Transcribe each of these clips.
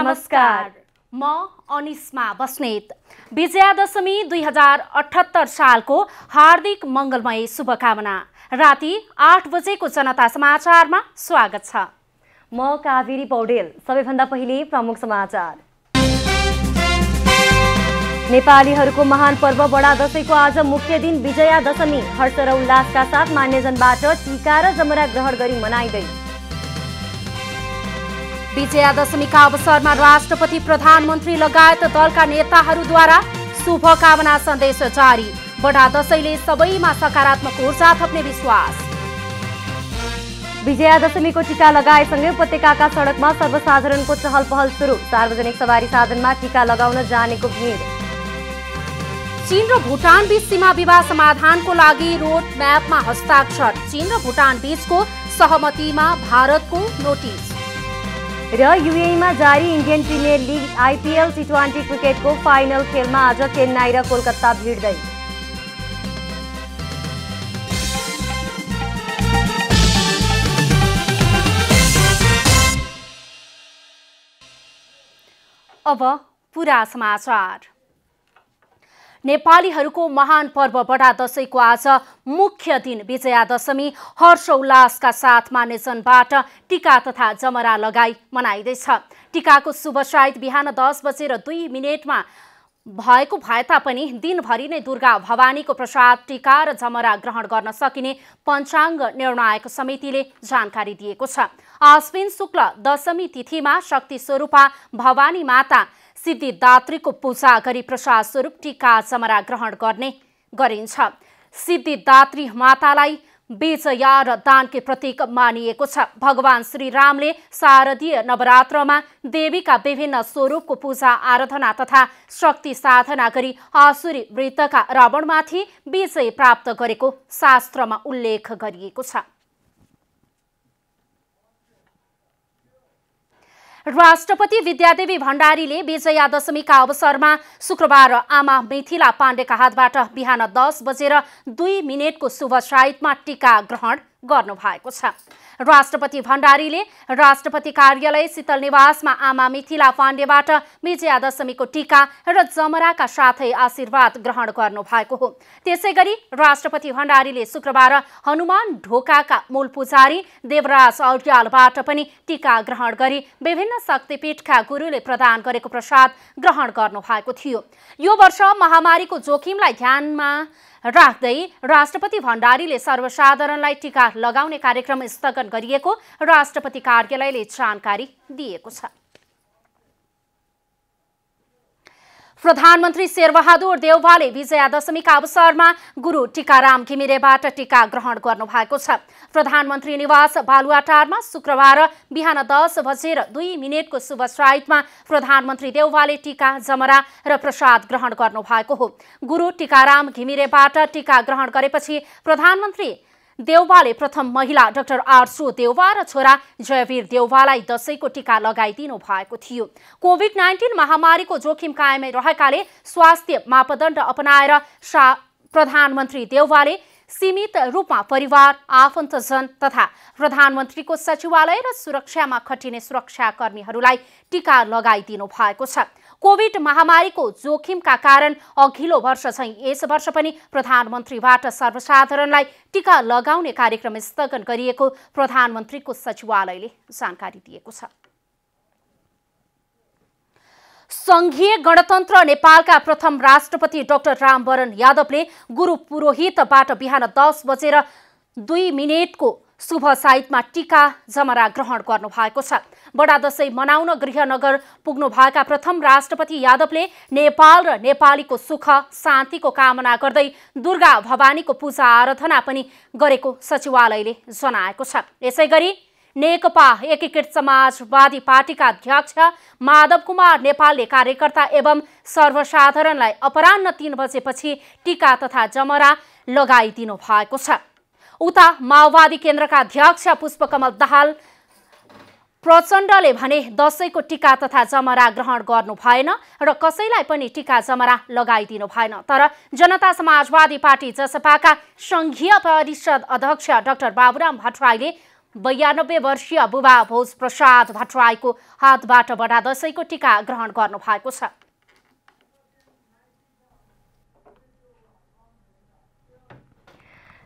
नमस्कार। म अनिस्मा बस्नेत। विजयादशमी 2078 सालको हार्दिक मङ्गलमय शुभकामना। राति 8 बजेको जनता समाचारमा स्वागत छ। म कावेरी पौडेल। सबैभन्दा पहिले प्रमुख समाचार। नेपालीहरूको महान पर्व बडा दशैंको आज मुख्य दिन विजयादशमी। हर्ष र उल्लासका साथ मान्यजनबाट टीका र जमरा ग्रहण गरी मनाइँदै। विजयादशमीका अवसरमा राष्ट्रपति, प्रधानमन्त्री लगायत दलका नेताहरूद्वारा शुभकामना सन्देश जारी। बडा दशैंले सबैमा सकारात्मक ऊर्जा थप्ने विश्वास। विजयादशमीको टीका लगाएसँगै उपत्यकाका सडकमा सर्वसाधारणको चहल पहल सुरु। सार्वजनिक सवारी साधनमा टीका लगाउन जानेको भिड। चीन र भुटान बीच सीमा विवाद समाधानको लागि रोड म्यापमा हस्ताक्षर। चीन र भुटान बीचको सहमतिमा भारतको नोटिस। र युएईमा जारी इन्डियन प्रिमियर लिग आइपिएल टी20 क्रिकेटको फाइनल खेलमा आज चेन्नई र कोलकाता भिड्दै। अब पुरा समाचार। नेपालीहरूको महान पर्व बडा दशैंको आज मुख्य दिन विजयादशमी हर्ष उल्लासका साथ मान्यजनबाट टीका तथा जमरा लगाई मनाइँदैछ। टीकाको शुभ साइत बिहान 10:02 भएको भए तापनि दिनभरि नै दुर्गा भवानीको प्रसाद, टीका र जमरा ग्रहण गर्न सकिने पञ्चाङ्ग निर्णायक समितिले जानकारी दिएको छ। आश्विन शुक्ल दशमी तिथिमा शक्ति स्वरूपा भवानी माता सिद्धिदात्रीको पूजा गरी प्रसाद स्वरूप टीका जमरा ग्रहण गरिन्छ। सिद्धिदात्री मातालाई विजया र दानकै प्रतीक मानिएको छ। भगवान श्रीरामले शारदीय नवरात्रमा देवीका विभिन्न स्वरूपको पूजा आराधना तथा शक्ति साधना गरी आसुरी वृत्तका रावणमाथि विजय प्राप्त गरेको शास्त्रमा उल्लेख गरिएको छ। राष्ट्रपति विद्यादेवी भण्डारीले विजयादशमीका अवसरमा शुक्रबार आमा मिथिला पाण्डेका हातबाट बिहान 10:02 को शुभ साइतमा टीका ग्रहण गर्नुभएको छ। राष्ट्रपति भण्डारीले राष्ट्रपति कार्यालय शीतल निवासमा आमा मिथिला पाण्डेबाट विजयादशमीको टीका र जमराका साथै आशीर्वाद ग्रहण गर्नुभएको हो। त्यसैगरी राष्ट्रपति भण्डारीले शुक्रबार हनुमान ढोकाका मूल पुजारी देवराज अर्यालबाट पनि टीका ग्रहण गरी विभिन्न शक्तिपीठका गुरुले प्रदान गरेको प्रसाद ग्रहण गर्नुभएको थियो। यो वर्ष महामारीको जोखिमलाई ध्यानमा राख्दै राष्ट्रपति भण्डारीले सर्वसाधारणलाई टीका लगाउने कार्यक्रम स्थगन गरिएको राष्ट्रपति कार्यालयले जानकारी दिएको छ। प्रधानमन्त्री शेरबहादुर देउवाले विजयादशमीका अवसरमा गुरु टीकाराम घिमिरेबाट टीका ग्रहण गर्नुभएको छ। प्रधानमन्त्री निवास बालुवाटारमा शुक्रबार बिहान 10:02 को शुभ साइतमा प्रधानमन्त्री देउवाले टीका जमरा र प्रसाद ग्रहण गर्नुभएको हो। गुरु टीकाराम घिमिरेबाट टीका ग्रहण गरेपछि प्रधानमन्त्री देउवाले प्रथम महिला डाक्टर आरसु देउवा र छोरा जयवीर देउवालाई दशैंको टीका लगाइदिनु भएको थियो। कोभिड-19 महामारीको जोखिम कायमै रहेकाले स्वास्थ्य मापदण्ड अपनाएर प्रधानमन्त्री देउवाले सीमित रूपमा परिवार, आफन्तजन तथा प्रधानमन्त्रीको सचिवालय र सुरक्षामा खटिने सुरक्षाकर्मीहरूलाई टीका लगाइदिनु भएको छ। कोभिड महामारीको जोखिमका कारण अघिल्लो वर्ष चाहिँ यस वर्ष पनि प्रधानमन्त्रीबाट सर्वसाधारणलाई टीका लगाउने कार्यक्रम स्थगन गरिएको प्रधानमन्त्रीको सचिवालयले जानकारी दिएको छ। संघीय गणतन्त्र नेपालका प्रथम राष्ट्रपति डाक्टर रामवरण यादवले गुरु पुरोहितबाट बिहान 10:02 को शुभ साइतमा टीका जमरा ग्रहण गर्नुभएको छ। बडा दशैं मनाउन गृहनगर पुग्नु भएका प्रथम राष्ट्रपति यादवले नेपाल र नेपालीको सुख शान्तिको कामना गर्दै दुर्गा भवानीको पूजा आराधना पनि गरेको सचिवालयले जनाएको छ। यसैगरी नेकपा एकीकृत समाजवादी पार्टीका अध्यक्ष माधव कुमार नेपालले कार्यकर्ता एवं सर्वसाधारणलाई अपराह्न 3 बजेपछि टीका तथा जमरा लगाइदिनु भएको छ। उता माओवादी केन्द्रका अध्यक्ष पुष्पकमल दाहाल प्रचण्डले भने दशैंको टीका तथा जमरा ग्रहण गर्नु भएन र कसैलाई पनि टीका जमरा लगाइदिनु भएन। तर जनता समाजवादी पार्टी जसपाका संघीय परिषद अध्यक्ष डाक्टर बाबुराम भट्टराईले 92 वर्षीय बुबा भोज प्रसाद भट्टराईको हातबाट बडा दशैंको टीका ग्रहण गर्नुभएको छ।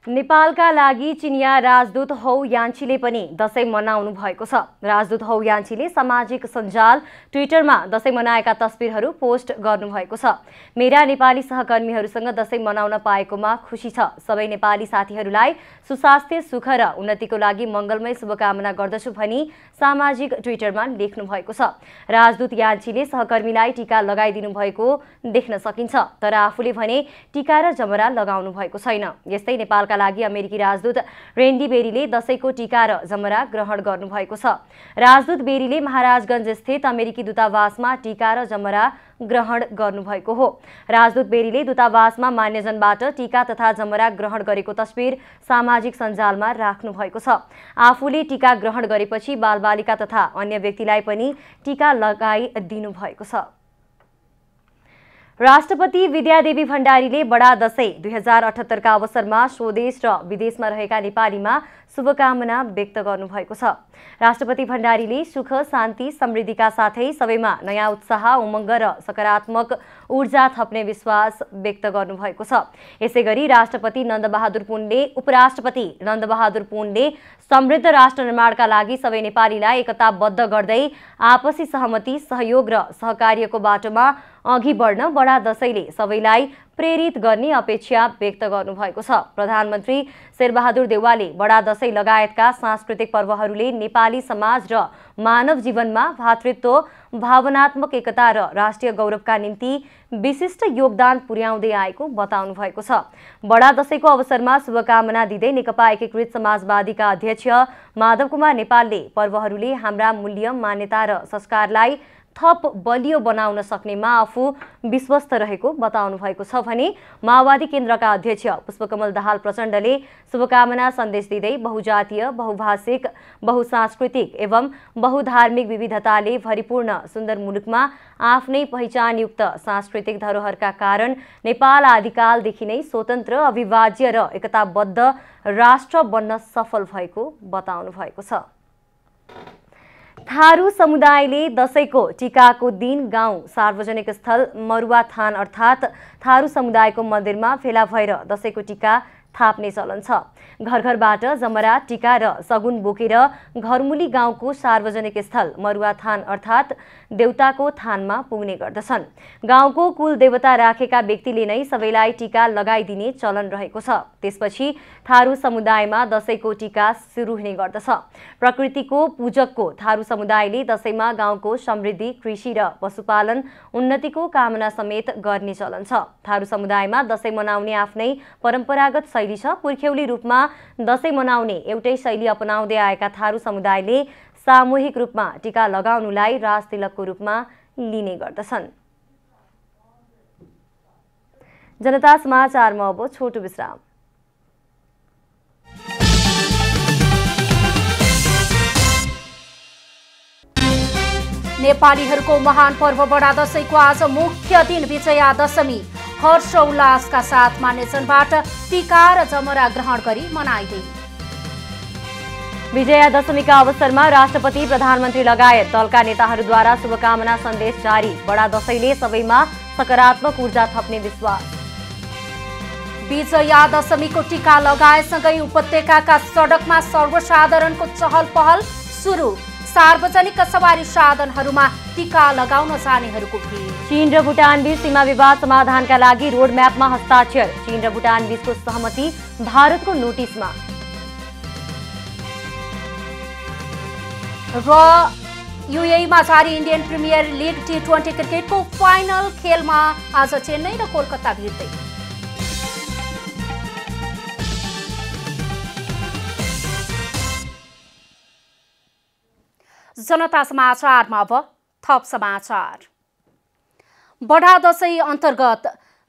नेपालका लागि चिनिया राजदूत हौ यान्छीले पनि दशैं मनाउनु भएको छ। राजदूत हौ यान्छीले सामाजिक सञ्जाल ट्विटरमा दशैं मनाएका तस्बिरहरू पोस्ट गर्नुभएको छ। मेरा नेपाली सहकर्मीहरूसँग दशैं मनाउन पाएकोमा खुसी छ। सबै नेपाली साथीहरूलाई सुस्वास्थ्य सुख र उन्नतिको लागि मङ्गलमय शुभकामना गर्दछु भनी सामाजिक ट्विटरमा लेख्नु भएको छ। राजदूत यान्छीले सहकर्मीलाई टीका लगाइदिनु भएको देख्न सकिन्छ, तर आफूले भने टीका र जमरा लगाउनु भएको छैन। यस्तै नेपालका लागि अमेरिकी राजदूत रेन्डी बेरीले दशैंको टीका र जमरा ग्रहण गर्नुभएको छ। राजदूत बेरीले महाराजगञ्ज स्थित अमेरिकी दूतावासमा टीका र जमरा ग्रहण गर्नुभएको हो। राजदूत बेरीले दूतावासमा मान्यजनबाट टीका तथा जमरा ग्रहण गरेको तस्बिर सामाजिक सञ्जालमा राख्नु भएको छ। आफूले टीका ग्रहण गरेपछि बालबालिका तथा अन्य व्यक्तिलाई पनि टीका लगाइदिनु भएको छ। राष्ट्रपति विद्यादेवी भण्डारीले बडा दशैं 2078 का अवसरमा स्वदेश र विदेशमा रहेका नेपालीमा शुभकामना व्यक्त गर्नुभएको छ। राष्ट्रपति भण्डारीले सुख, शान्ति, समृद्धिका साथै सबैमा नयाँ उत्साह, उमङ्ग र सकारात्मक ऊर्जा थप्ने विश्वास व्यक्त गर्नुभएको छ। यसैगरी राष्ट्रपति नन्दबहादुर पुनले उपराष्ट्रपति नन्दबहादुर पुनले समृद्ध राष्ट्र निर्माणका लागि सबै नेपालीलाई एकताबद्ध गर्दै आपसी सहमति, सहयोग र सहकार्यको बाटोमा अघि बढ्न बडा दशैंले सबैलाई प्रेरित गर्ने अपेक्षा व्यक्त गर्नुभएको छ। प्रधानमन्त्री शेरबहादुर देउवाले बडा दशैं लगायतका सांस्कृतिक पर्वहरूले नेपाली समाज र मानव जीवनमा भातृत्व, भावनात्मक एकता र राष्ट्रिय गौरवका निम्ति विशिष्ट योगदान पुर्याउँदै आएको बताउनु भएको छ। बडा दशैंको अवसरमा शुभकामना दिँदै नेकपा एकीकृत समाजवादीका अध्यक्ष माधव कुमार नेपालले पर्वहरूले हाम्रा मूल्य, मान्यता र संस्कारलाई थप बलियो बनाउन सक्नेमा आफू विश्वस्त रहेको बताउनु भएको छ भने माओवादी केन्द्रका अध्यक्ष पुष्पकमल दाहाल प्रचण्डले शुभकामना सन्देश दिँदै बहुजातीय, बहुभाषिक, बहुसांस्कृतिक एवं बहुधार्मिक विविधताले भरिपूर्ण सुन्दर मुलुकमा आफ्नै पहिचानयुक्त सांस्कृतिक धरोहरका कारण नेपाल आदिकालदेखि नै स्वतन्त्र, अविभाज्य र एकताबद्ध राष्ट्र बन्न सफल भएको बताउनु भएको छ। थारू समुदायले दशैंको टीकाको दिन गाउँ सार्वजनिक स्थल मरुवा थान अर्थात् थारू समुदायको मन्दिरमा भेला भएर दशैंको टीका थाप्ने चलन छ। घर घरबाट जमरा, टीका र सगुन बोकेर घरमुली गाउँको सार्वजनिक स्थल मरुवा थान अर्थात् देउताको थानमा पुग्ने गर्दछन्। गाउँको कुल देवता राखेका व्यक्तिले नै सबैलाई टीका लगाइदिने चलन रहेको छ। त्यसपछि थारू समुदायमा दशैंको टीका सुरु हुने गर्दछ। प्रकृतिको पूजकको थारू समुदायले दशैंमा गाउँको समृद्धि, कृषि र पशुपालन उन्नतिको कामना समेत गर्ने चलन छ। थारू समुदायमा दशैं मनाउने आफ्नै परम्परागत शैली छ। पुर्ख्यौली रूपमा दशैं मनाउने एउटै शैली अपनाउँदै आएका थारू समुदायले सामूहिक रूपमा टीका लगाउनुलाई राजतिलकको रूपमा लिने गर्दछन्। जनता समाचारमा अब छोटो विश्राम। नेपालीहरूको महान पर्व बडा दशैंको आज मुख्य दिन विजया दशमी हर्ष उल्लासका साथ मान्यजनबाट टीका र जमरा ग्रहण गरी मनाइँदै। विजया दशमीका अवसरमा राष्ट्रपति, प्रधानमन्त्री लगायत दलका नेताहरूद्वारा शुभकामना सन्देश जारी। बडा दशैंले सबैमा सकारात्मक ऊर्जा थप्ने विश्वास। विजया दशमीको टीका लगाएसँगै उपत्यकाका सडकमा सर्वसाधारणको चहल पहल सुरु। सार्वजनिक सवारी साधनहरूमा टीका लगाउन जानेहरूको भिड। चीन र भुटान बीच सीमा विवाद समाधानका लागि रोड म्यापमा हस्ताक्षर। चीन र भुटान बीचको सहमति भारतको नोटिसमा। र युएईमा जारी इन्डियन प्रिमियर लिग T20 क्रिकेटको फाइनल खेलमा आज चेन्नई र कोलकाता भिड्दै। जनता समाचारमा अब थप समाचार। बडा दशैं अन्तर्गत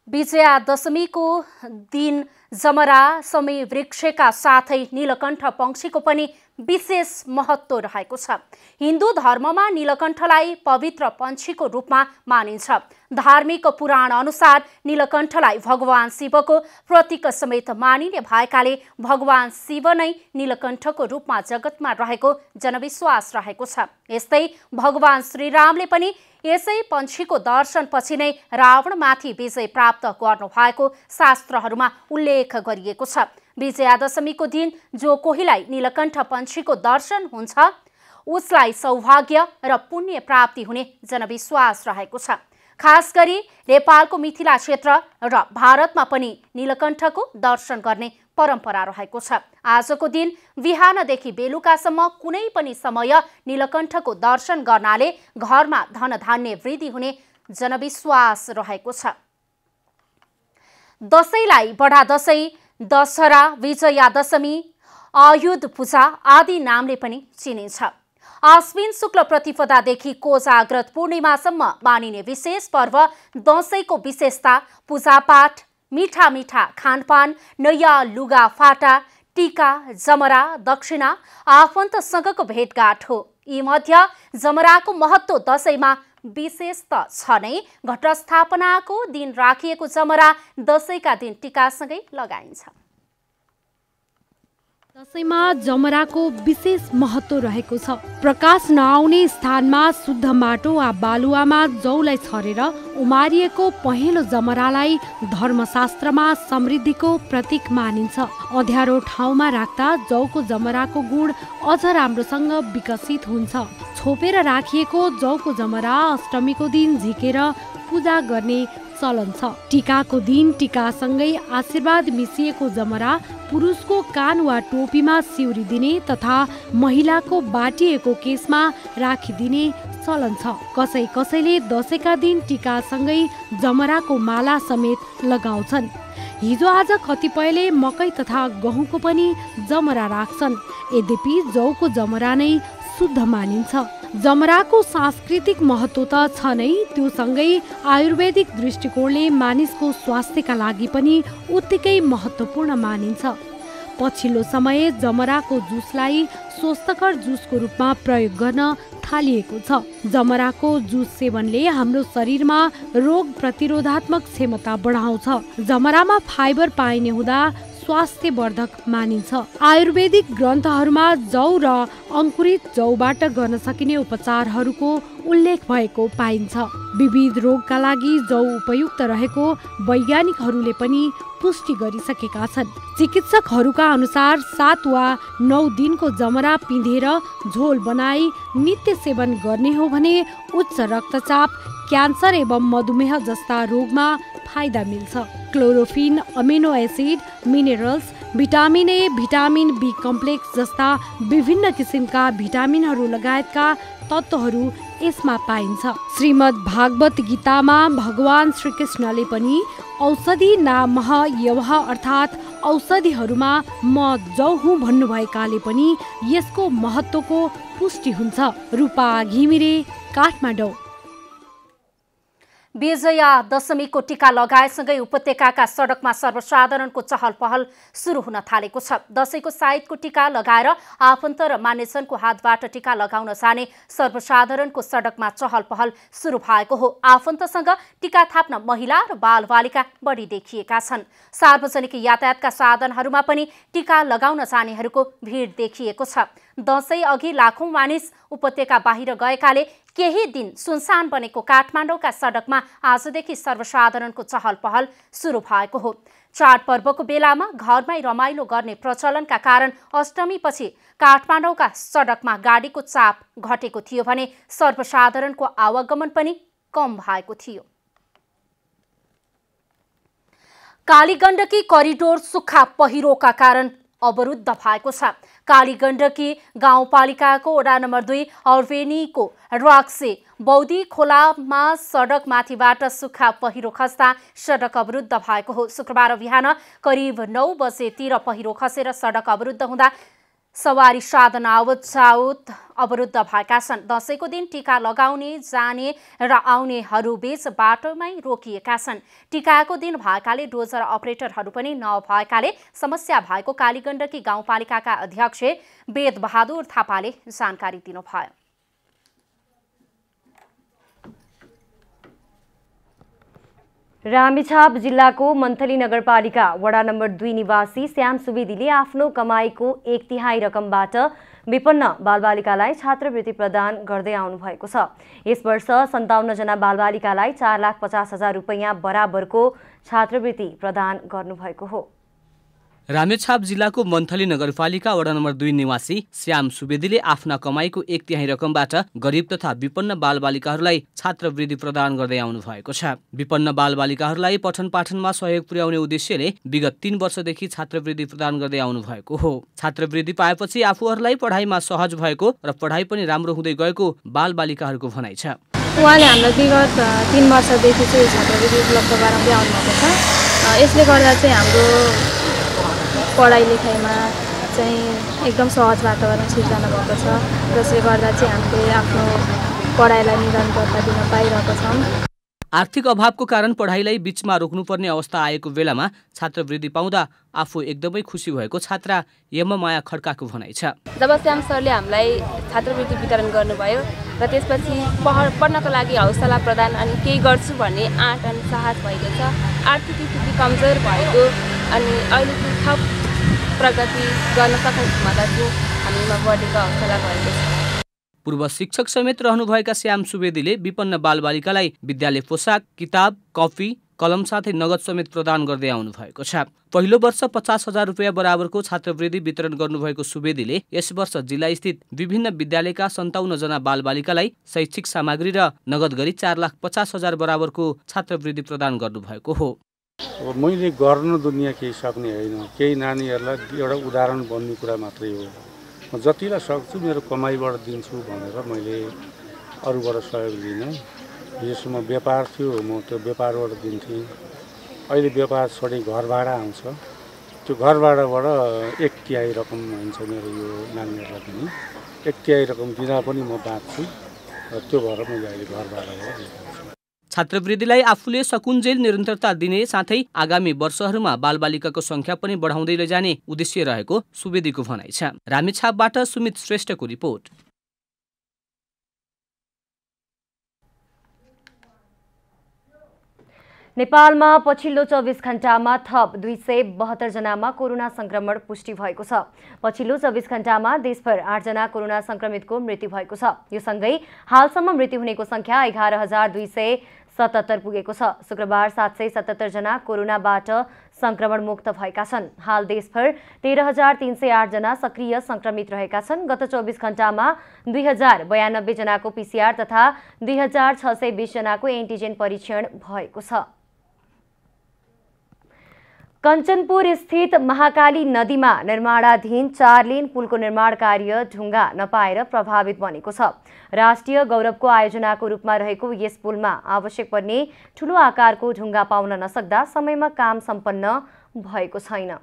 विजया दशमीको दिन जमरा समय वृक्षका साथै नीलकण्ठ पंक्षीको पनि विशेष महत्त्व रहेको छ। हिन्दू धर्ममा नीलकण्ठलाई पवित्र पंक्षीको रूपमा मानिन्छ। धार्मिक पुराण अनुसार नीलकण्ठलाई भगवान शिवको प्रतीक समेत मानिने भएकाले भगवान शिव नै नीलकण्ठको रूपमा जगतमा रहेको जनविश्वास रहेको छ। यस्तै भगवान श्रीरामले पनि यसै पंक्षीको दर्शनपछि नै रावणमाथि विजय प्राप्त गर्नुभएको शास्त्रहरूमा उल्लेख गरिएको छ। विजयादशमीको दिन जो कोहीलाई नीलकण्ठ पंक्षीको दर्शन हुन्छ उसलाई सौभाग्य र पुण्य प्राप्ति हुने जनविश्वास रहेको छ। खास गरी नेपालको मिथिला क्षेत्र र भारतमा पनि नीलकण्ठको दर्शन गर्ने परम्परा रहेको छ। आजको दिन बिहानदेखि बेलुकासम्म कुनै पनि समय नीलकण्ठको दर्शन गर्नाले घरमा धनधान्य वृद्धि हुने जनविश्वास रहेको छ। दशैंलाई बडा दशैं, दशहरा, विजयादशमी, आयुध पूजा आदि नामले पनि चिनिन्छ। आश्विन शुक्ल प्रतिपदादेखि कोजाग्रत पूर्णिमासम्म मानिने विशेष पर्व दशैंको विशेषता पूजापाठ, मिठा मिठा खानपान, नयाँ लुगा फाटा, टीका, जमरा, दक्षिणा, आफन्तसँगको भेटघाट हो। यी मध्य जमराको महत्त्व दशैंमा विशेष त छ नै, घटस्थापनाको दिन राखिएको जमरा दशैंका दिन टीकासँगै लगाइन्छ। दशैंमा जमराको विशेष महत्त्व रहेको छ। प्रकाश नआउने स्थानमा शुद्ध माटो वा बालुवामा जौलाई छरेर उमारिएको पहेँलो जमरालाई धर्मशास्त्रमा समृद्धिको प्रतीक मानिन्छ। अँध्यारो ठाउँमा राख्दा जौको जमराको गुण अझ राम्रोसँग विकसित हुन्छ। छोपेर राखिएको जौको जमरा अष्टमीको दिन झिकेर पूजा गर्ने चलन छ। टीकाको दिन टीकासँगै आशीर्वाद मिसिएको जमरा पुरुषको कान वा टोपीमा सिउरी दिने तथा महिलाको बाटिएको केसमा राखिदिने चलन छ। कसै कसैले दशैंका दिन टीकासँगै जमराको माला समेत लगाउँछन्। हिजो आज कतिपयले मकै तथा गहुँको पनि जमरा राख्छन्। यद्यपि जौको जमरा नै शुद्ध मानिन्छ। जमराको सांस्कृतिक महत्त्व त छ नै, त्यो सँगै आयुर्वेदिक दृष्टिकोणले मानिसको स्वास्थ्यका लागि पनि उत्तिकै महत्त्वपूर्ण मानिन्छ। पछिल्लो समय जमराको जुसलाई स्वस्थकर जुसको रूपमा प्रयोग गर्न थालिएको छ। जमराको जुस सेवनले हाम्रो शरीरमा रोग प्रतिरोधात्मक क्षमता बढाउँछ। जमरामा फाइबर पाइने हुँदा स्वास्थ्यवर्धक मानिन्छ। आयुर्वेदिक ग्रन्थहरूमा जौ र अङ्कुरित जौबाट गर्न सकिने उपचारहरूको उल्लेख भएको पाइन्छ। विविध रोगका लागि जौ उपयुक्त रहेको वैज्ञानिकहरूले पनि पुष्टि गरिसकेका छन्। चिकित्सकहरूका अनुसार 7 वा 9 दिनको जमरा पिँधेर झोल बनाई नित्य सेवन गर्ने हो भने उच्च रक्तचाप, क्यान्सर एवं मधुमेह जस्ता रोगमा फाइदा मिल्छ। Chlorophyll, amino acid, minerals, vitamin A, vitamin B complex जस्ता विभिन्न किसिमका भिटामिनहरू लगायतका तत्त्वहरू यसमा पाइन्छ। श्रीमद् भागवत गीतामा भगवान श्रीकृष्णले पनि औषधि नामः यवः अर्थात् औषधिहरूमा म जौ हुँ भन्नुभएकाले पनि यसको महत्त्वको पुष्टि हुन्छ। रूपा घिमिरे, काठमाडौँ। विजया दशमीको टीका लगाएसँगै उपत्यकाका सडकमा सर्वसाधारणको चहल पहल सुरु हुन थालेको छ। दशैंको साइतको टीका लगाएर आफन्त र मानिसजनको हातबाट टीका लगाउन जाने सर्वसाधारणको सडकमा चहल पहल सुरु भएको हो। आफन्तसँग टीका थाप्न महिला र बालबालिका बढी देखिएका छन्। सार्वजनिक यातायातका साधनहरूमा पनि टीका लगाउन जानेहरूको भिड देखिएको छ। दशैं अघि लाखौं मानिस उपत्यका बाहिर गएकाले केही दिन सुनसान बनेको काठमाडौँका सडकमा आजदेखि सर्वसाधारणको चहल पहल सुरु भएको हो। चाडपर्वको बेलामा घरमै रमाइलो गर्ने प्रचलनका कारण अष्टमीपछि काठमाडौँका सडकमा गाडीको चाप घटेको थियो भने सर्वसाधारणको आवागमन पनि कम भएको थियो। कालीगण्डकी करिडोर सुक्खा पहिरोका कारण अवरुद्ध भएको छ। कालीगण्डकी गाउँपालिकाको वडा नम्बर 2 अर्वेनीको रक्से बौदी खोलामा सडक माथिबाट सुक्खा पहिरो खस्दा सडक अवरुद्ध भएको हो। शुक्रबार बिहान करिब 9 बजेतिर पहिरो खसेर सडक अवरुद्ध हुँदा सवारी साधन आवत अवरुद्ध भएका छन्। दशैंको दिन टीका लगाउने जाने र आउनेहरू बीच बाटोमै रोकिएका छन्। टीकाको दिन भएकाले डोजर अपरेटरहरू पनि नभएकाले समस्या भएको कालीगण्डकी गाउँपालिकाका अध्यक्ष वेद बहादुर थापाले जानकारी दिनुभयो। रामेछाप जिल्लाको मन्थली नगरपालिका वडा नम्बर 2 निवासी श्याम सुवेदीले आफ्नो कमाईको 1/3 रकमबाट विपन्न बालबालिकालाई छात्रवृत्ति प्रदान गर्दै आउनु भएको छ। यस वर्ष 57 जना बालबालिकालाई 4,50,000 रुपैयाँ बराबरको छात्रवृत्ति प्रदान गर्नुभएको हो। रामेछाप जिल्लाको मन्थली नगरपालिका वडा नम्बर 2 निवासी श्याम सुवेदीले आफ्ना कमाईको 1/3 रकमबाट गरिब तथा विपन्न बालबालिकाहरूलाई छात्रवृत्ति प्रदान गर्दै आउनु भएको छ। विपन्न बालबालिकाहरूलाई पठन पाठनमा सहयोग पुर्याउने उद्देश्यले विगत 3 वर्षदेखि छात्रवृत्ति प्रदान गर्दै आउनु भएको हो। छात्रवृत्ति पाएपछि आफूहरूलाई पढाइमा सहज भएको र पढाइ पनि राम्रो हुँदै गएको बालबालिकाहरूको भनाइ छ। उहाँले हामीलाई विगत 3 वर्षदेखि चाहिँ छात्रवृत्ति उपलब्ध गराउँदै आउनुभएको छ। यसले गर्दा चाहिँ हाम्रो पढाइ लेखाइमा चाहिँ एकदम सहज वातावरण सिर्जना भएको छ, जसले गर्दा चाहिँ हामीले आफ्नो पढाइलाई निरन्तरता दिन पाइरहेको छौँ। आर्थिक अभावको कारण पढाइलाई बीचमा रोक्नुपर्ने अवस्था आएको बेलामा छात्रवृत्ति पाउँदा आफू एकदमै खुसी भएको छात्रा यममाया खड्काको भनाइ छ। जब श्याम सरले हामीलाई छात्रवृत्ति वितरण गर्नुभयो र त्यसपछि पढ्नको लागि हौसला प्रदान अनि केही गर्छु भन्ने आँट अनि साहस भएको छ। आर्थिक स्थिति कमजोर भएको अनि अहिले चाहिँ थप प्रगति गर्न सक्ने क्षमता चाहिँ हामीमा बढेको हौसला भएको छ। पूर्व शिक्षक समेत रहनुभएका श्याम सुवेदीले विपन्न बालबालिकालाई विद्यालय पोसाक, किताब, कफी, कलम साथै नगद समेत प्रदान गर्दै आउनु भएको छ। पहिलो वर्ष 50,000 रुपैयाँ बराबरको छात्रवृत्ति वितरण गर्नुभएको सुवेदीले यस वर्ष जिल्लास्थित विभिन्न विद्यालयका 57 जना बालबालिकालाई शैक्षिक सामग्री र नगद गरी 4,50,000 बराबरको छात्रवृत्ति प्रदान गर्नुभएको हो। मैले गर्न दुनियाँ केही सक्ने होइन, केही नानीहरूलाई एउटा उदाहरण बन्ने कुरा मात्रै हो। म जतिलाई सक्छु मेरो कमाइबाट दिन्छु भनेर मैले अरूबाट सहयोग लिनँ। यसमा व्यापार थियो, म त्यो व्यापारबाट दिन्थेँ। अहिले व्यापार छोडी घर भाडा आउँछ, त्यो घर भाडाबाट 1/3 रकम हुन्छ मेरो यो नानीहरूलाई पनि। 1/3 रकम दिँदा पनि म बाँच्छु र त्यो भएर मैले अहिले घर भाडाबाट दिन्छु। छात्रवृत्तिलाई आफूले सकुन्जेल निरन्तरता दिने साथै आगामी वर्षहरूमा बालबालिकाको संख्या पनि बढाउँदै लैजाने उद्देश्य रहेको सुवेदीको भनाइ छ। रामेछापबाट सुमित श्रेष्ठको रिपोर्ट। नेपालमा पछिल्लो 24 घण्टामा थप 272 जनामा कोरोना संक्रमण पुष्टि भएको छ। पछिल्लो 24 घण्टामा देशभर 8 जना कोरोना संक्रमितको मृत्यु भएको छ। यो सँगै हालसम्म मृत्यु हुनेको संख्या 11,277 पुगेको छ। शुक्रबार 777 जना कोरोनाबाट संक्रमण मुक्त भएका छन्। हाल देशभर 13,308 जना सक्रिय संक्रमित रहेका छन्। गत 24 घण्टामा 2,092 जनाको PCR तथा 2,620 जनाको एन्टिजेन परीक्षण भएको छ। कञ्चनपुर स्थित महाकाली नदीमा निर्माणाधीन 4 लेन पुलको निर्माण कार्य ढुङ्गा नपाएर प्रभावित बनेको छ। राष्ट्रिय गौरवको आयोजनाको रूपमा रहेको यस पुलमा आवश्यक पर्ने ठूलो आकारको ढुङ्गा पाउन नसक्दा समयमा काम सम्पन्न भएको छैन।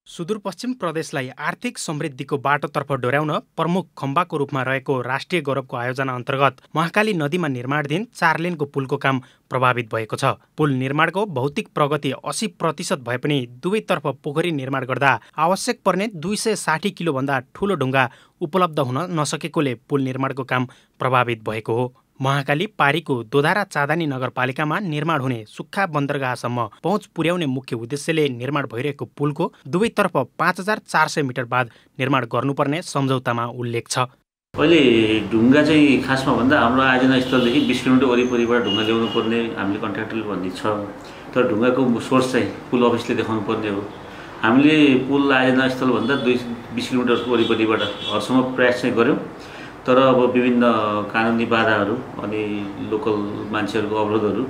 सुदूरपश्चिम प्रदेशलाई आर्थिक समृद्धिको बाटोतर्फ डोर्याउन प्रमुख खम्बाको रूपमा रहेको राष्ट्रिय गौरवको आयोजना अन्तर्गत महाकाली नदीमा निर्माणाधीन 4 लेनको पुलको काम प्रभावित भएको छ। पुल निर्माणको भौतिक प्रगति 80% भए पनि दुवैतर्फ पोखरी निर्माण गर्दा आवश्यक पर्ने 260 किलोभन्दा ठूलो ढुङ्गा उपलब्ध हुन नसकेकोले पुल निर्माणको काम प्रभावित भएको हो। महाकाली पारीको दोधारा चाँदनी नगरपालिकामा निर्माण हुने सुक्खा बन्दरगाहसम्म पहुँच पुर्याउने मुख्य उद्देश्यले निर्माण भइरहेको पुलको दुवैतर्फ 5,400 मिटर बाद निर्माण गर्नुपर्ने सम्झौतामा उल्लेख छ। अहिले ढुङ्गा चाहिँ खासमा भन्दा हाम्रो आयोजना स्थलदेखि 20 किलोमिटर वरिपरिबाट ढुङ्गा ल्याउनु पर्ने हामीले कन्ट्र्याक्टरले भन्ने छ। तर ढुङ्गाको सोर्स चाहिँ पुल अफिसले देखाउनु पर्ने हो। हामीले पुल आयोजना स्थलभन्दा 20 किलोमिटर वरिपरिबाट हरसम्म प्रयास चाहिँ गऱ्यौँ। तर अब विभिन्न कानुनी बाधाहरू अनि लोकल मान्छेहरूको अवरोधहरू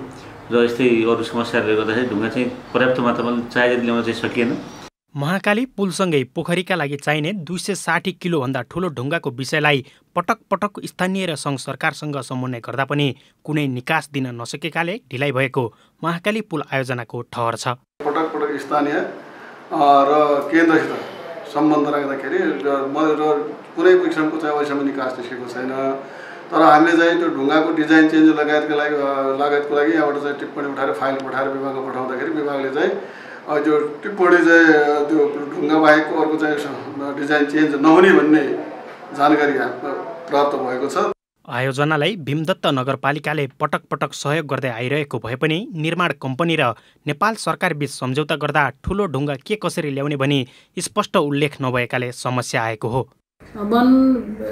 र यस्तै अरू समस्याहरूले गर्दाखेरि ढुङ्गा चाहिँ पर्याप्त मात्रामा चाहिएको ल्याउन चाहिँ सकिएन। महाकाली पुलसँगै पोखरीका लागि चाहिने 260 किलोभन्दा ठूलो ढुङ्गाको विषयलाई पटक पटक स्थानीय र सङ्घ सरकारसँग समन्वय गर्दा पनि कुनै निकास दिन नसकेकाले ढिलाइ भएको महाकाली पुल आयोजनाको ठहर छ। पटक पटक स्थानीय र केन्द्रसित सम्बन्ध राख्दाखेरि कुनै किसिमको चाहिँ अहिलेसम्म निकास निस्केको छैन। तर हामीले चाहिँ त्यो ढुङ्गाको डिजाइन चेन्ज लगायतको लागि यहाँबाट चाहिँ टिप्पणी उठाएर फाइल पठाएर विभागमा पठाउँदाखेरि विभागले चाहिँ त्यो टिप्पणी चाहिँ त्यो ढुङ्गा बाहेकको अर्को चाहिँ डिजाइन चेन्ज नहुने भन्ने जानकारी प्राप्त भएको छ। आयोजनालाई भीमदत्त नगरपालिकाले पटक पटक सहयोग गर्दै आइरहेको भए पनि निर्माण कम्पनी र नेपाल सरकारबीच सम्झौता गर्दा ठुलो ढुङ्गा के कसरी ल्याउने भनी स्पष्ट उल्लेख नभएकाले समस्या आएको हो। वन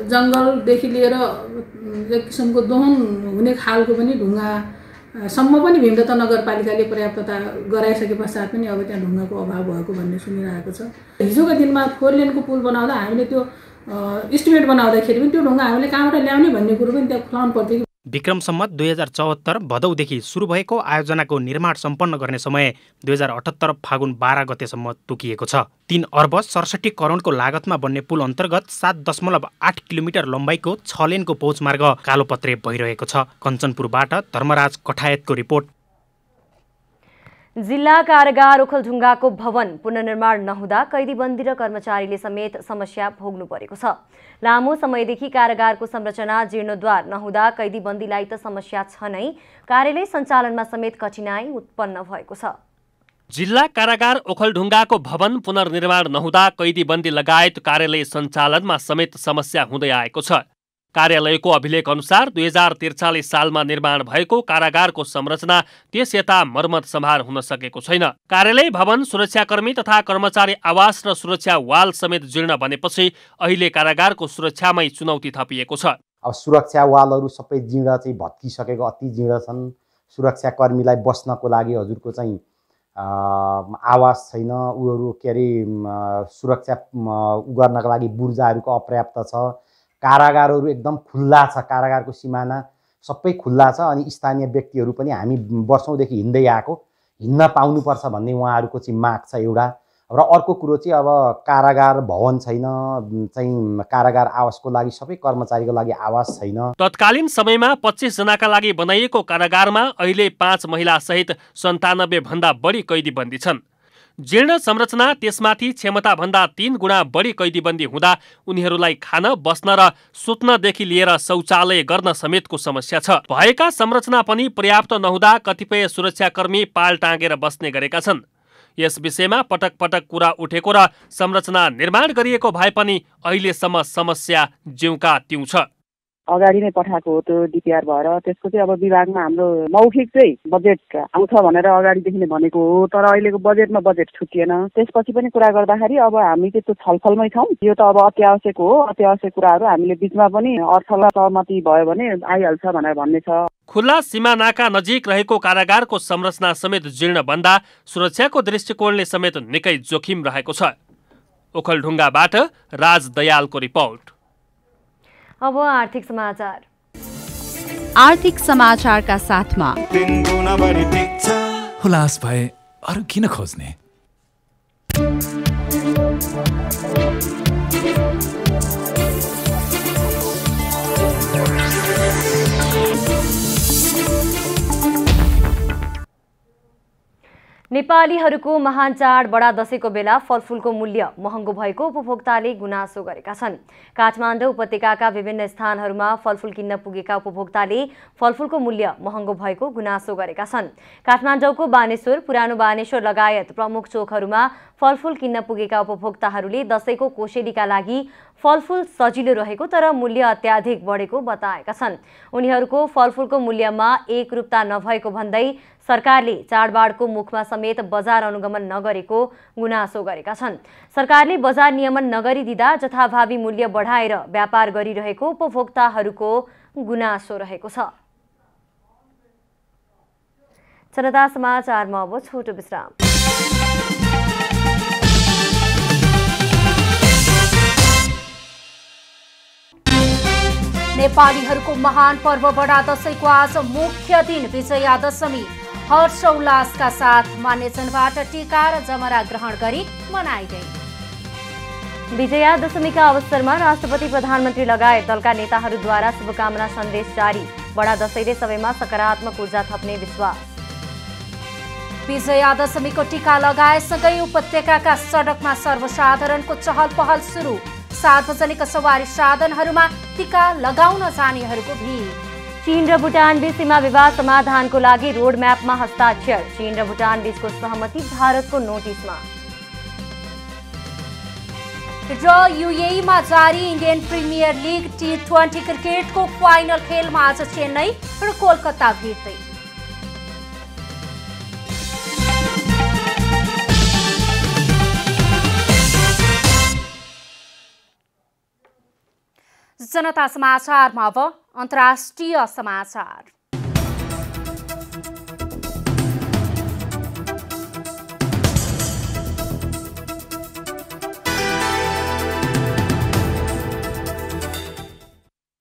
जङ्गलदेखि लिएर एक किसिमको दोहन हुने खालको पनि ढुङ्गासम्म पनि भीमदत्त नगरपालिकाले पर्याप्तता गराइसके पश्चात पनि अब त्यहाँ ढुङ्गाको अभाव भएको भन्ने सुनिरहेको छ। हिजोको दिनमा 4 लेनको पुल बनाउँदा हामीले त्यो इस्टिमेट बनाउँदाखेरि पनि त्यो ढुङ्गा हामीले कहाँबाट ल्याउने भन्ने कुरो पनि त्यहाँ खुलाउनु पर्थ्यो। विक्रम सम्मत 2074 भदौदेखि सुरु भएको आयोजनाको निर्माण सम्पन्न गर्ने समय 2078 फागुन 12 गतेसम्म तोकिएको छ। 3 अर्ब 67 करोडको लागतमा बन्ने पुल अन्तर्गत 7.8 किलोमिटर लम्बाइको 6 लेनको पहुँचमार्ग कालोपत्रे भइरहेको छ। कञ्चनपुरबाट धर्मराज कठायतको रिपोर्ट। जिल्ला कारागार ओखलढुङ्गाको भवन पुनर्निर्माण नहुँदा कैदीबन्दी र कर्मचारीले समेत समस्या भोग्नु परेको छ। लामो समयदेखि कारागारको संरचना जीर्णोद्धार नहुँदा कैदीबन्दीलाई त समस्या छ नै, कार्यालय सञ्चालनमा समेत कठिनाई उत्पन्न भएको छ। जिल्ला कारागार ओखलढुङ्गाको भवन पुनर्निर्माण नहुँदा कैदीबन्दी लगायत कार्यालय सञ्चालनमा समेत समस्या हुँदै आएको छ। कार्यालयको अभिलेख अनुसार 2043 सालमा निर्माण भएको कारागारको संरचना त्यस यता मर्मत सम्हार हुन सकेको छैन। कार्यालय भवन, सुरक्षाकर्मी तथा कर्मचारी आवास र सुरक्षा वाल समेत जीर्ण बनेपछि अहिले कारागारको सुरक्षामै चुनौती थपिएको छ। अब सुरक्षा वालहरू सबै जीर्ण चाहिँ भत्किसकेको, अति जीर्ण छन्। सुरक्षाकर्मीलाई बस्नको लागि हजुरको चाहिँ आवास छैन, उहरू के अरे सुरक्षा गर्नका लागि बुर्जाहरूको अपर्याप्त छ। कारागारहरू एकदम खुल्ला छ, कारागारको सिमाना सबै खुल्ला छ। अनि स्थानीय व्यक्तिहरू पनि हामी वर्षौँदेखि हिँड्दै आएको, हिँड्न पाउनुपर्छ भन्ने उहाँहरूको चाहिँ माग छ एउटा। र अर्को कुरो चाहिँ अब कारागार भवन छैन, चाहिँ कारागार आवासको लागि सबै कर्मचारीको लागि आवास छैन। तत्कालीन समयमा 25 जनाका लागि बनाइएको कारागारमा अहिले 5 महिला सहित 97 भन्दा बढी कैदीबन्दी छन्। जीर्ण संरचना, त्यसमाथि क्षमताभन्दा 3 गुणा बढी कैदीबन्दी हुँदा उनीहरूलाई खान, बस्न र सुत्नदेखि लिएर शौचालय गर्न समेतको समस्या छ। भएका संरचना पनि पर्याप्त नहुँदा कतिपय सुरक्षाकर्मी पाल टाँगेर बस्ने गरेका छन्। यस विषयमा पटक पटक कुरा उठेको र संरचना निर्माण गरिएको भए पनि अहिलेसम्म समस्या ज्यूका त्यौं छ। अगाडि नै पठाएको हो त्यो डिपिआर भएर, त्यसको चाहिँ अब विभागमा हाम्रो मौखिक चाहिँ बजेट आउँछ भनेर अगाडिदेखि नै भनेको हो, तर अहिलेको बजेटमा बजेट छुटिएन। त्यसपछि पनि कुरा गर्दाखेरि अब हामी चाहिँ त्यो छलफलमै छौँ। यो त अब अत्यावश्यक हो, अत्यावश्यक कुराहरू हामीले बिचमा पनि अर्थलाई सहमति भयो भने आइहाल्छ भनेर भन्ने छ। खुल्ला सीमानाका नजिक रहेको कारागारको संरचना समेत जीर्ण बन्दा सुरक्षाको दृष्टिकोणले समेत निकै जोखिम रहेको छ। ओखलढुङ्गाबाट राज दयालको रिपोर्ट। अब आर्थिक समाचार। आर्थिक समाचारका साथमा हुलास भए अरू किन खोज्ने। नेपालीहरूको महान चाड बडा दशैंको बेला फलफुलको मूल्य महँगो भएको उपभोक्ताले गुनासो गरेका छन्। काठमाडौँ उपत्यकाका विभिन्न स्थानहरूमा फलफुल किन्न पुगेका उपभोक्ताले फलफुलको मूल्य महँगो भएको गुनासो गरेका छन्। काठमाडौँको बानेश्वर, पुरानो बानेश्वर लगायत प्रमुख चोकहरूमा फलफुल किन्न पुगेका उपभोक्ताहरूले दशैंको कोसेलीका लागि फलफुल सजिलो रहेको तर मूल्य अत्याधिक बढेको बताएका छन्। उनीहरूको फलफुलको मूल्यमा एकरूपता नभएको भन्दै सरकारले चाडबाडको मुखमा समेत बजार अनुगमन नगरेको गुनासो गरेका छन्। सरकारले बजार नियमन नगरिदिँदा जथाभावी मूल्य बढाएर व्यापार गरिरहेको उपभोक्ताहरूको गुनासो रहेको छ। जनता समाचारमा अब छोटो विश्राम। नेपालीहरूको महान पर्व बडा दशैंको आज मुख्य दिन विजयादशमी हर्षोल्लासका साथ मान्यजनबाट टीका र जमरा ग्रहण गरी मनाइगई। विजयादशमीका अवसरमा राष्ट्रपति, प्रधानमन्त्री लगायत दलका नेताहरूद्वारा शुभकामना सन्देश जारी। बडा दशैंले सबैमा सकारात्मक ऊर्जा थप्ने विश्वास। विजया दशमीको टीका लगाएसँगै उपत्यकाका सडकमा सर्वसाधारणको चहल पहल सुरु। सार्वजनिक सवारी साधनहरूमा टीका लगाउन जानेहरूको भिड। चीन र भुटान बीच सीमा विवाद समाधानको लागि रोड म्यापमा हस्ताक्षर। चीन र भुटान बीचको सहमति भारतको नोटिसमा। र युएईमा जारी इन्डियन प्रिमियर लिग T20 क्रिकेटको फाइनल खेलमा आज चेन्नई र कोलकाता भिड्दै। जनता समाचारमा अब अन्तर्राष्ट्रिय समाचार।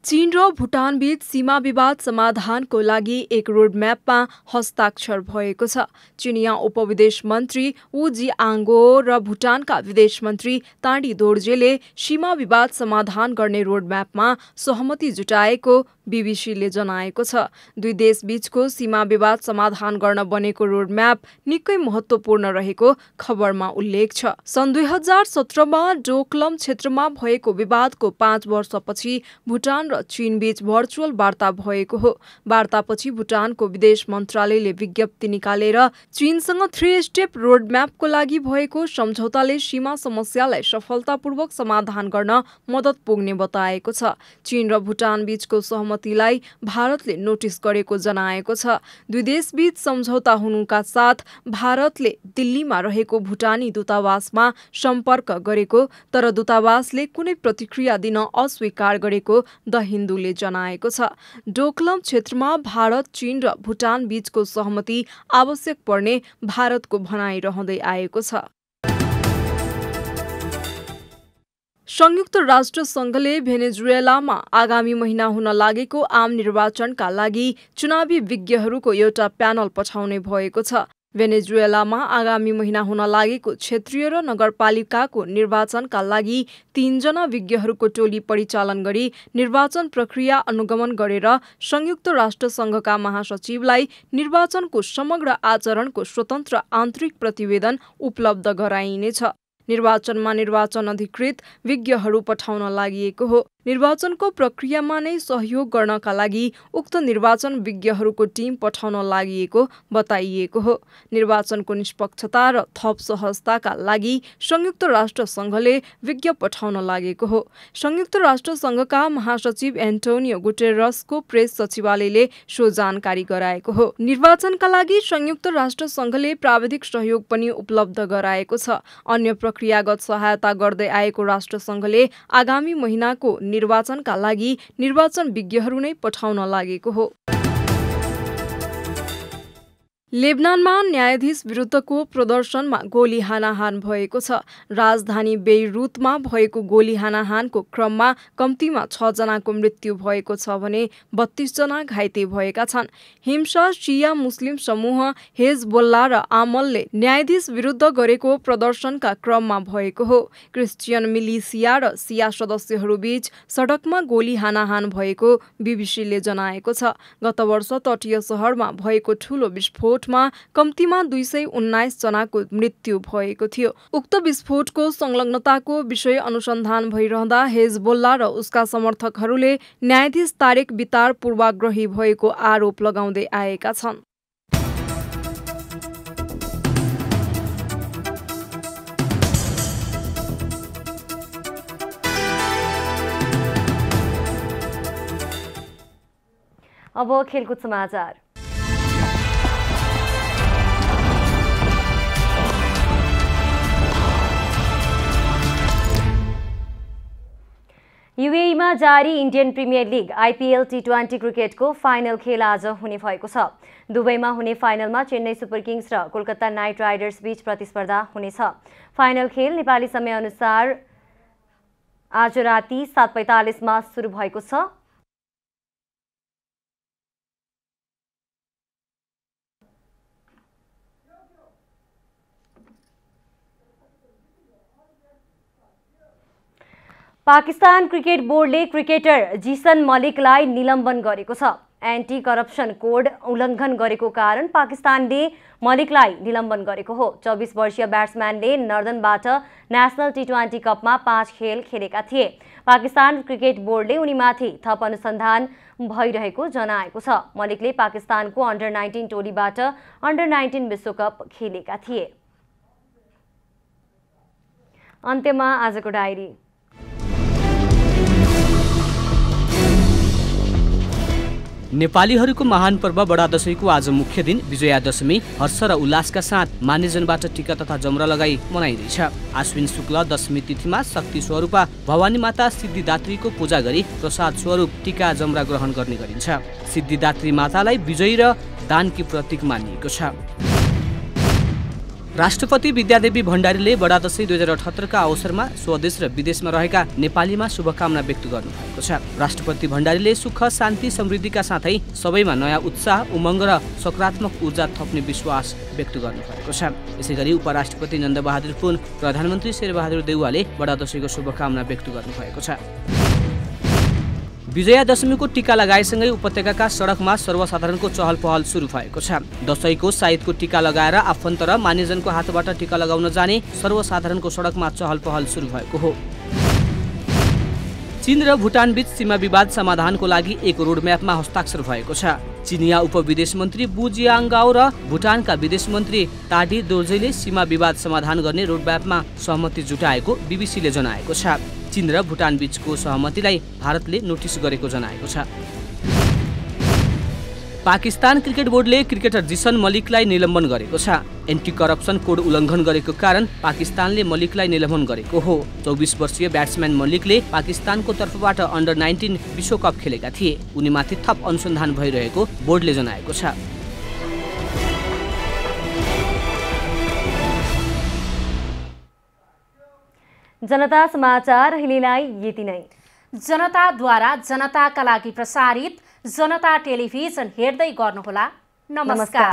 चीन र भुटान बीच सीमा विवाद समाधानको लागि एक रोडम्यापमा हस्ताक्षर भएको छ। चिनिया उपविदेश मन्त्री वु जिआङ्गो र भुटानका विदेश मन्त्री ताडी दोर्जेले सीमा विवाद समाधान गर्ने रोडम्यापमा सहमति जुटाएको बीबीसीले जनाएको छ। दुई देश बीचको सीमा विवाद समाधान गर्न बनेको रोडम्याप निकै महत्त्वपूर्ण रहेको खबरमा उल्लेख छ। सन् 2017मा डोकलम क्षेत्रमा भएको विवादको 5 वर्षपछि भुटान र चीन बीच भर्चुअल वार्ता भएको हो। वार्तापछि भुटानको विदेश मन्त्रालयले विज्ञप्ति निकालेर चीनसँग 3 स्टेप रोडम्यापको लागि भएको सम्झौताले सीमा समस्यालाई सफलतापूर्वक समाधान गर्न मद्दत पुग्ने बताएको छ। चीन र भुटान बीचको सहमतिलाई भारतले नोटिस गरेको जनाएको छ। दुई देशबीच सम्झौता हुनुका साथ भारतले दिल्लीमा रहेको भुटानी दूतावासमा सम्पर्क गरेको, तर दूतावासले कुनै प्रतिक्रिया दिन अस्वीकार गरेको द हिन्दूले जनाएको छ। डोकलम क्षेत्रमा भारत, चीन र भुटान बीचको सहमति आवश्यक पर्ने भारतको भनाइ रहँदै आएको छ। संयुक्त राष्ट्र संघले भेनेजुएलामा आगामी महिना हुन लागेको आम निर्वाचनका लागि चुनावी विज्ञहरूको एउटा प्यानल पठाउने भएको छ। भेनेजुएलामा आगामी महिना हुन लागेको क्षेत्रीय र नगरपालिकाको निर्वाचनका लागि 3 जना विज्ञहरूको टोली परिचालन गरी निर्वाचन प्रक्रिया अनुगमन गरेर संयुक्त राष्ट्र संघका महासचिवलाई निर्वाचनको समग्र आचरणको स्वतन्त्र आन्तरिक प्रतिवेदन उपलब्ध गराइनेछ। निर्वाचनमा निर्वाचन अधिकृत विज्ञहरू पठाउन लागि हो। निर्वाचनको प्रक्रियामा नै सहयोग गर्नका लागि उक्त निर्वाचन विज्ञहरूको टिम पठाउन लागि बताइएको हो। निर्वाचनको निष्पक्षता र थप सहजताका लागि संयुक्त राष्ट्र संघले विज्ञ पठाउन लागेको हो। संयुक्त राष्ट्र संघका महासचिव एन्टोनियो गुटेरसको प्रेस सचिवालयले सो जानकारी गराएको हो। निर्वाचनका लागि संयुक्त राष्ट्र संघले प्राविधिक सहयोग पनि उपलब्ध गराएको छ। अन्य प्रक्रियागत सहायता गर्दै आएको राष्ट्र संघले आगामी महिनाको निर्वाचनका लागि निर्वाचन विज्ञहरू नै पठाउन लागेको हो। लेबनानमा न्यायाधीश विरुद्धको प्रदर्शनमा गोली हानाहान भएको छ। राजधानी बेइरुतमा भएको गोली हानाहानको क्रममा कम्तीमा 6 जनाको मृत्यु भएको छ भने 32 जना घाइते भएका छन्। हिंसा शिया मुस्लिम समूह हेजबोल्ला र आमलले न्यायाधीश विरुद्ध गरेको प्रदर्शनका क्रममा भएको हो। क्रिस्चियन मिलिसिया र सिया सदस्यहरूबीच सडकमा गोली हानाहान भएको बीबीसीले जनाएको छ। गत वर्ष तटीय शहरमा भएको ठूलो विस्फोट कम्तीमा 219 जनाको मृत्यु भएको थियो। उक्त विस्फोटको संलग्नताको विषय अनुसन्धान भइरहँदा हेजबोल्ला र उसका समर्थकहरूले न्यायाधीश तारेक बितार पूर्वाग्रही भएको आरोप लगाउँदै आएका छन्। अब खेलकुद समाचार। युएईमा जारी Indian premier league IPL T20 क्रिकेटको फाइनल खेल आज हुने भएको छ। दुबईमा हुने फाइनलमा चेन्नई सुपर किङ्स र कोलकाता नाइट राइडर्स बीच प्रतिस्पर्धा हुनेछ। फाइनल खेल नेपाली समयअनुसार आज राति 7:45 मा सुरु भएको छ। पाकिस्तान क्रिकेट बोर्डले क्रिकेटर जिसन मलिकलाई निलम्बन गरेको छ। एन्टी करप्सन कोड उल्लङ्घन गरेको कारण पाकिस्तानले मलिकलाई निलम्बन गरेको हो। 24 वर्षीय ब्याट्सम्यानले नर्दनबाट नेसनल टी20 कपमा 5 खेल खेलेका थिए। पाकिस्तान क्रिकेट बोर्डले उनीमाथि थप अनुसन्धान भइरहेको जनाएको छ। मलिकले पाकिस्तानको अन्डर 19 टोलीबाट अन्डर 19 विश्वकप खेलेका थिए। अन्त्यमा आजको डायरी। नेपालीहरूको महान पर्व बडा दशैंको आज मुख्य दिन विजयादशमी हर्ष र उल्लासका साथ मानिसजनबाट टीका तथा जमरा लगाई मनाइँदैछ। आश्विन शुक्ल दशमी तिथिमा शक्ति स्वरूपा भवानी माता सिद्धिदात्रीको पूजा गरी प्रसाद स्वरूप टीका जमरा ग्रहण गर्ने गरिन्छ। सिद्धिदात्री मातालाई विजयी र दानकी प्रतीक मानिएको छ। राष्ट्रपति विद्यादेवी भण्डारीले बडा दशैं 2078 का अवसरमा स्वदेश र विदेशमा रहेका नेपालीमा शुभकामना व्यक्त गर्नुभएको छ। राष्ट्रपति भण्डारीले सुख शान्ति समृद्धिका साथै सबैमा नयाँ उत्साह उमङ्ग र सकारात्मक ऊर्जा थप्ने विश्वास व्यक्त गर्नुभएको छ। यसैगरी उपराष्ट्रपति नन्दबहादुर पुन, प्रधानमन्त्री शेरबहादुर देउवाले बडा दशैंको शुभकामना व्यक्त गर्नुभएको छ। विजयादशमीको टीका लगाएसँगै उपत्यकाका सडकमा सर्वसाधारणको चहल पहल सुरु भएको छ। दशैंको साइदको टीका लगाएर आफन्त र मानिसजनको हातबाट टीका लगाउन जाने सर्वसाधारणको सडकमा चहल पहल सुरु भएको हो। चीन र भुटान बीच सीमा विवाद समाधानको लागि एक रोडम्यापमा हस्ताक्षर भएको छ। चिनिया उपविदेश मन्त्री बु जियाङगाओ र भुटानका विदेश मन्त्री ताडी दोर्जेले सीमा विवाद समाधान गर्ने रोडम्यापमा सहमति जुटाएको बीबीसीले जनाएको छ। चीन र भुटान बीचको सहमतिलाई भारतले नोटिस गरेको जनाएको छ। पाकिस्तान क्रिकेट बोर्डले क्रिकेटर जिसन मलिकलाई निलम्बन गरेको छ। एन्टी करप्सन कोड उल्लङ्घन गरेको कारण पाकिस्तानले मलिकलाई निलम्बन गरेको हो। 24 वर्षीय ब्याट्सम्यान मलिकले पाकिस्तानको तर्फबाट अन्डर 19 विश्वकप खेलेका थिए। उनीमाथि थप अनुसन्धान भइरहेको बोर्डले जनाएको छ। जनता समाचार अहिलेलाई यति नै। जनताद्वारा जनताका लागि प्रसारित जनता टेलिभिजन हेर्दै गर्नुहोला। नमस्कार।